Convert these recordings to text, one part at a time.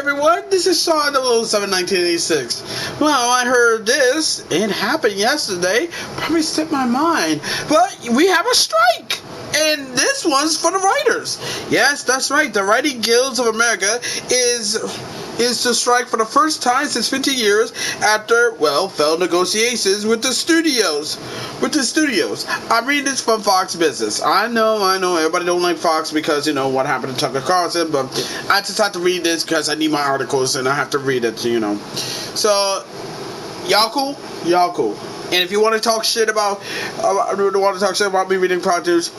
everyone, this is Sean 007 1986. Well, I heard this. It happened yesterday. Probably slipped my mind. But we have a strike. And this one's for the writers. Yes, that's right. The Writing Guilds of America is to strike for the first time since 50 years after, well, failed negotiations with the studios. I'm reading this from Fox Business. I know, everybody don't like Fox because, you know, what happened to Tucker Carlson, but I just have to read this because I need my articles and I have to read it, you know. So, y'all cool? Y'all cool. And if you want to talk shit about me reading produce,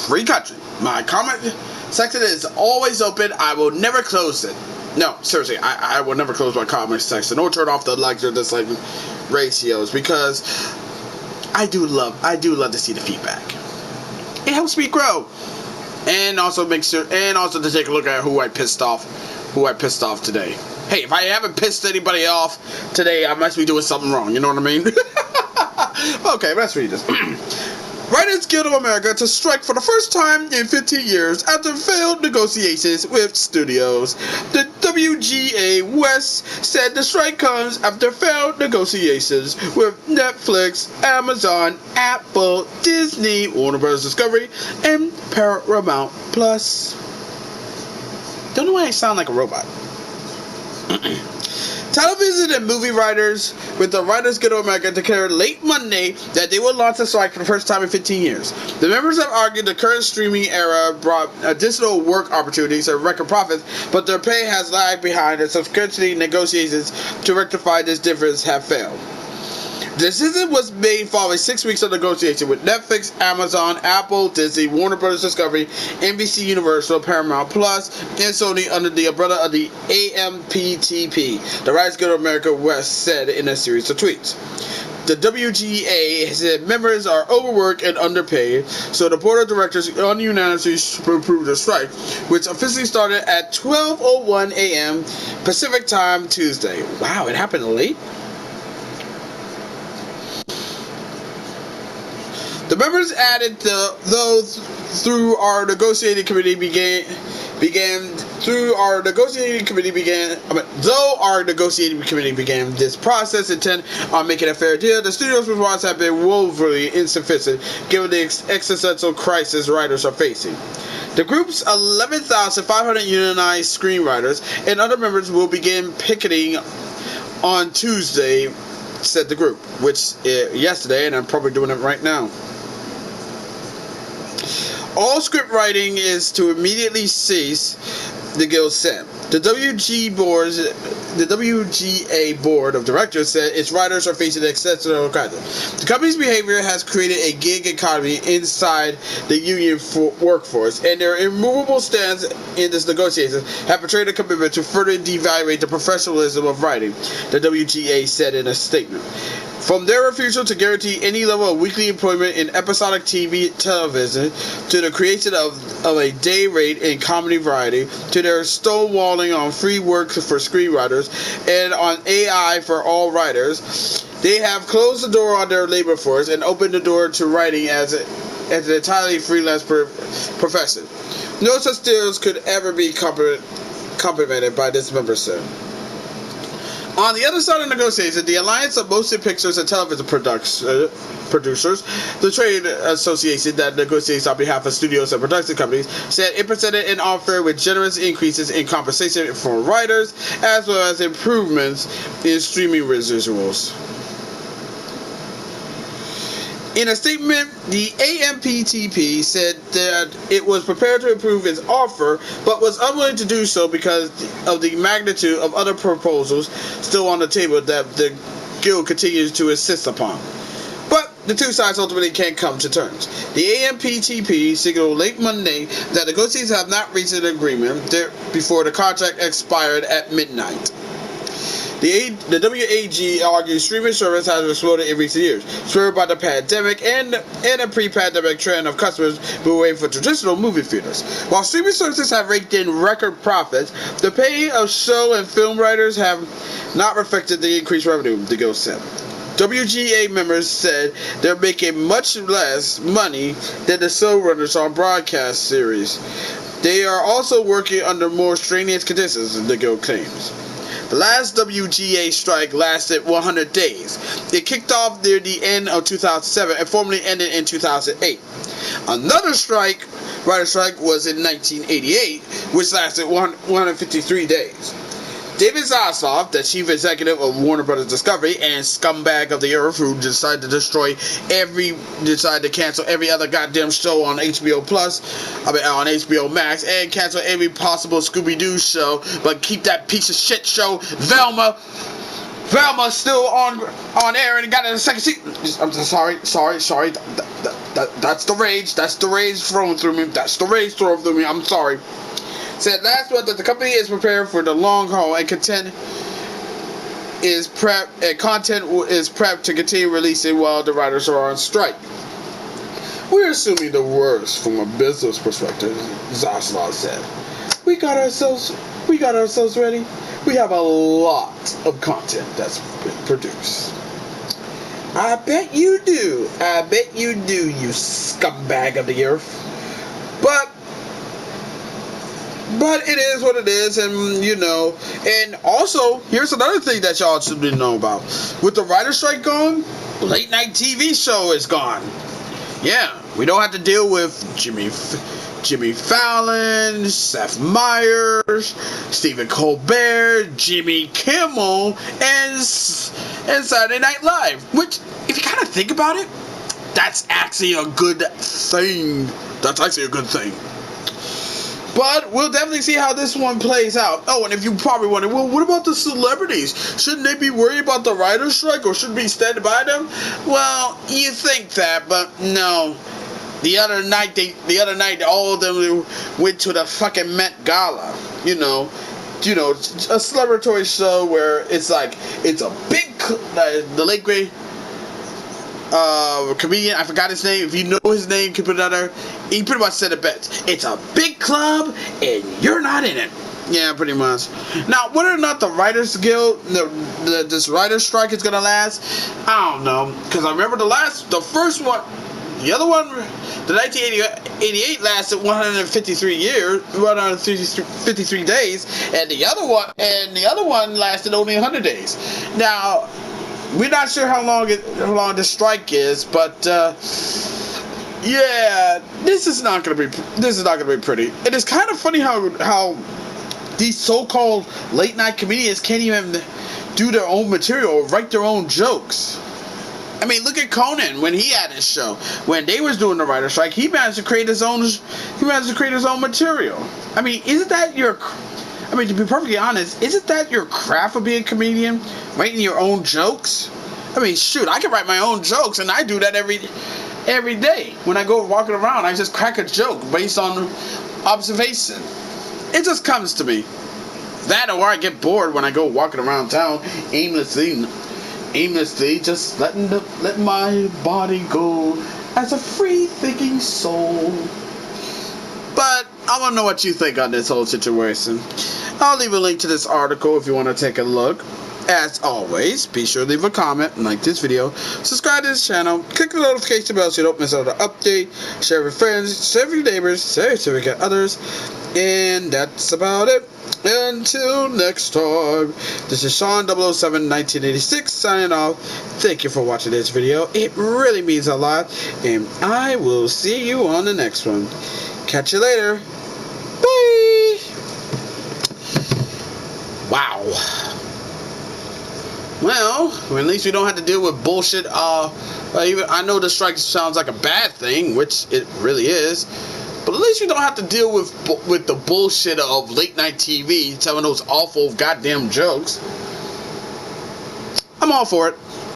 free country. My comment section is always open. I will never close it. No, seriously, I will never close my comment section or turn off the like or dislike ratios because I do love to see the feedback. It helps me grow, and also to take a look at who I pissed off today. Hey, if I haven't pissed anybody off today, I must be doing something wrong. You know what I mean? Okay, let's read this. Writers Guild of America to strike for the first time in 15 years after failed negotiations with studios. The WGA West said the strike comes after failed negotiations with Netflix, Amazon, Apple, Disney, Warner Bros. Discovery, and Paramount Plus. Don't know why I sound like a robot. Television and movie writers with the Writers Guild of America declared late Monday that they will launch a strike for the first time in 15 years. The members have argued the current streaming era brought additional work opportunities and record profits, but their pay has lagged behind and subscription negotiations to rectify this difference have failed. The decision was made following 6 weeks of negotiation with Netflix, Amazon, Apple, Disney, Warner Bros. Discovery, NBC Universal, Paramount Plus, and Sony under the umbrella of the AMPTP, the Writers Guild of America West said in a series of tweets. The WGA said members are overworked and underpaid, so the board of directors unanimously approved the strike, which officially started at 12:01 a.m. Pacific Time Tuesday. Wow, it happened late? The members added, though our negotiating committee began this process intent on making a fair deal, the studio's response have been woefully insufficient given the existential crisis writers are facing. The group's 11,500 unionized screenwriters and other members will begin picketing on Tuesday, said the group, which yesterday, and I'm probably doing it right now. All script writing is to immediately cease, the guild said. The WGA board of directors said its writers are facing exceptional crisis. The company's behavior has created a gig economy inside the union workforce, and their immovable stance in this negotiation have betrayed a commitment to further devalue the professionalism of writing, the WGA said in a statement. From their refusal to guarantee any level of weekly employment in episodic television, to the creation of a day rate in comedy variety, to their stonewalling on free work for screenwriters and on AI for all writers, they have closed the door on their labor force and opened the door to writing as an entirely freelance profession. No such deals could ever be complemented by this membership. On the other side of the negotiation, the Alliance of Motion Pictures and Television Producers, the trade association that negotiates on behalf of studios and production companies, said it presented an offer with generous increases in compensation for writers, as well as improvements in streaming residuals. In a statement, the AMPTP said that it was prepared to approve its offer, but was unwilling to do so because of the magnitude of other proposals still on the table that the Guild continues to insist upon. But the two sides ultimately can't come to terms. The AMPTP signaled late Monday that negotiators have not reached an agreement before the contract expired at midnight. The WAG argues streaming service has exploded in recent years, spurred by the pandemic and a pre-pandemic trend of customers moving away from traditional movie theaters. While streaming services have raked in record profits, the pay of show and film writers have not reflected the increased revenue, the Guild said. WGA members said they're making much less money than the showrunners on broadcast series. They are also working under more strenuous conditions, the guild claims. The last WGA strike lasted 100 days. It kicked off near the end of 2007 and formally ended in 2008. Another writer strike, was in 1988, which lasted 153 days. David Zaslav, the chief executive of Warner Bros. Discovery and scumbag of the earth, who decided to cancel every other goddamn show on HBO on HBO Max, and cancel every possible Scooby-Doo show, but keep that piece of shit show, Velma still on air and got in the second season. I'm just sorry. That's the rage. That's the rage thrown through me. I'm sorry. Said last month that the company is prepared for the long haul and content is prepped to continue releasing while the writers are on strike. We're assuming the worst from a business perspective, Zaslav said. We got ourselves ready. We have a lot of content that's been produced. I bet you do, you scumbag of the earth. But it is what it is, and also, here's another thing that y'all should know about. With the writer's strike gone, late night TV show is gone. Yeah, we don't have to deal with Jimmy Fallon, Seth Meyers, Stephen Colbert, Jimmy Kimmel, and Saturday Night Live. Which, if you kind of think about it, that's actually a good thing. But we'll definitely see how this one plays out. Oh, and if you probably wonder, well, what about the celebrities? Shouldn't they be worried about the writer's strike, or should we stand by them? Well, you think that, but no. The other night, all of them went to the fucking Met Gala. A celebratory show where it's a big, the late great comedian, I forgot his name. If you know his name, keep it there. He pretty much said it best. It's a big club, and you're not in it. Yeah, pretty much. Now, whether or not the Writers Guild, this writer's strike is gonna last, I don't know. Because I remember the first one, the other one, the 1988 lasted 153 days, and the other one lasted only 100 days. Now, we're not sure how long this strike is, but yeah, this is not gonna be pretty. It is kind of funny how these so-called late night comedians can't even do their own material or write their own jokes. I mean, look at Conan when he had his show. When they was doing the writer's strike, he managed to create his own material. I mean, to be perfectly honest, isn't that your craft of being a comedian? Writing your own jokes? I mean, shoot, I can write my own jokes, and I do that every day. When I go walking around, I just crack a joke based on observation. It just comes to me. That, or I get bored when I go walking around town aimlessly, just letting my body go as a free-thinking soul. But I want to know what you think on this whole situation. I'll leave a link to this article if you want to take a look. As always, be sure to leave a comment, like this video, subscribe to this channel, click the notification bell so you don't miss out on the update, share with friends, share with your neighbors, share with your others, and that's about it. Until next time, this is Sean 007 1986 signing off. Thank you for watching this video. It really means a lot, and I will see you on the next one. Catch you later. Bye. Wow. Well, at least we don't have to deal with bullshit. I know the strike sounds like a bad thing, which it really is. But at least we don't have to deal with the bullshit of late night TV telling those awful goddamn jokes. I'm all for it.